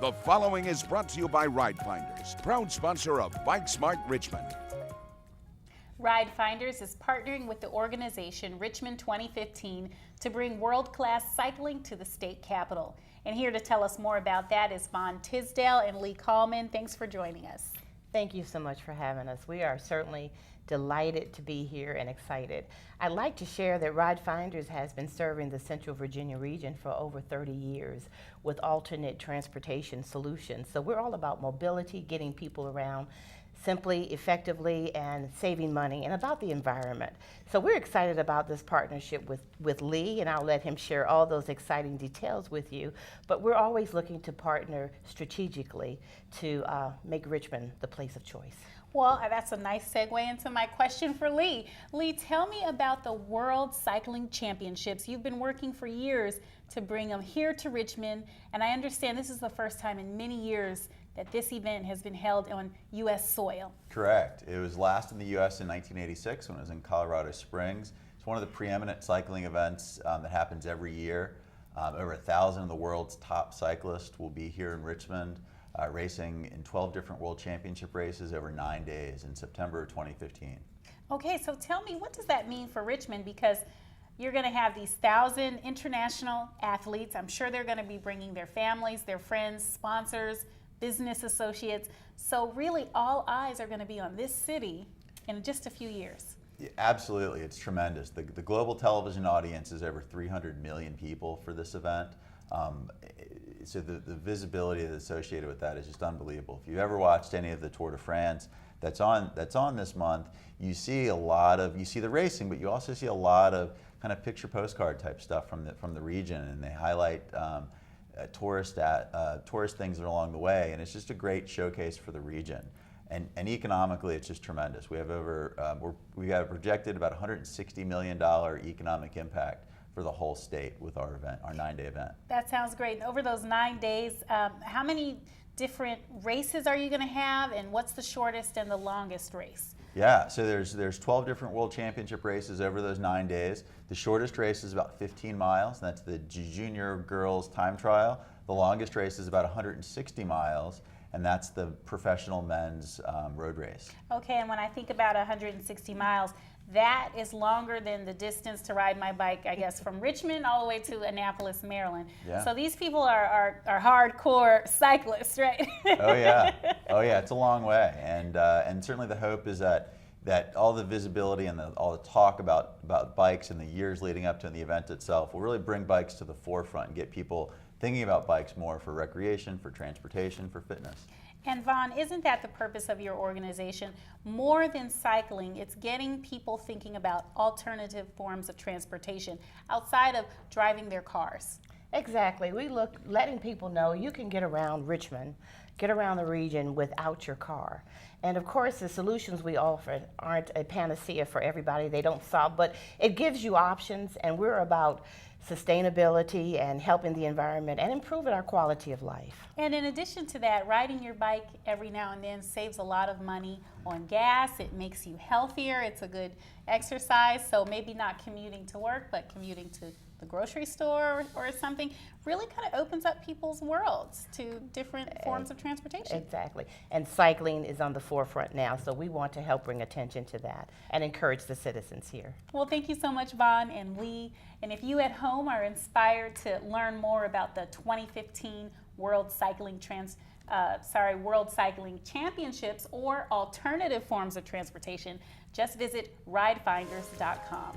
The following is brought to you by RideFinders, proud sponsor of Bike Smart Richmond. RideFinders is partnering with the organization Richmond 2015 to bring world-class cycling to the state capitol. And here to tell us more about that is Von Tisdale and Lee Kallman. Thanks for joining us. Thank you so much for having us. We are certainly delighted to be here and excited. I'd like to share that RideFinders has been serving the Central Virginia region for over 30 years with alternate transportation solutions. So we're all about mobility, getting people around simply, effectively, and saving money, and about the environment. So we're excited about this partnership with Lee, and I'll let him share all those exciting details with you. But we're always looking to partner strategically to make Richmond the place of choice. Well, that's a nice segue into my question for Lee. Lee, tell me about the World Cycling Championships. You've been working for years to bring them here to Richmond, and I understand this is the first time in many years that this event has been held on U.S. soil. Correct. It was last in the U.S. in 1986 when it was in Colorado Springs. It's one of the preeminent cycling events that happens every year. Over 1,000 of the world's top cyclists will be here in Richmond, racing in 12 different World Championship races over 9 days in September of 2015. Okay, so tell me, what does that mean for Richmond? Because you're going to have these 1,000 international athletes. I'm sure they're going to be bringing their families, their friends, sponsors, business associates. So really all eyes are going to be on this city in just a few years. Yeah, absolutely, it's tremendous. The global television audience is over 300 million people for this event. So the visibility that's associated with that is just unbelievable. If you've ever watched any of the Tour de France that's on this month, you see the racing, but you also see a lot of kind of picture postcard type stuff from the region, and they highlight tourist things that are along the way, and it's just a great showcase for the region. And economically, it's just tremendous. We have we got projected about $160 million economic impact for the whole state with our event, our 9-day event. That sounds great. Over those 9 days, how many different races are you going to have, and what's the shortest and the longest race? Yeah, so there's 12 different World Championship races over those 9 days. The shortest race is about 15 miles, and that's the junior girls time trial. The longest race is about 160 miles, and that's the professional men's road race. Okay, and when I think about 160 miles, that is longer than the distance to ride my bike, I guess, from Richmond all the way to Annapolis, Maryland. Yeah. So these people are hardcore cyclists, right? Oh yeah, it's a long way, and certainly the hope is that all the visibility and all the talk about bikes in the years leading up to the event itself will really bring bikes to the forefront and get people thinking about bikes more for recreation, for transportation, for fitness. And Vaughn, isn't that the purpose of your organization? More than cycling, it's getting people thinking about alternative forms of transportation outside of driving their cars. Exactly. We look, letting people know you can get around Richmond, get around the region without your car. And of course, the solutions we offer aren't a panacea for everybody. They don't solve, but it gives you options, and we're about sustainability and helping the environment and improving our quality of life. And in addition to that, riding your bike every now and then saves a lot of money on gas. It makes you healthier. It's a good exercise. So maybe not commuting to work, but commuting to the grocery store or something really kind of opens up people's worlds to different forms of transportation. Exactly. And cycling is on the forefront now, so we want to help bring attention to that and encourage the citizens here. Well, thank you so much, Vaughn and Lee. And if you at home are inspired to learn more about the 2015 World Cycling Championships or alternative forms of transportation, just visit ridefinders.com.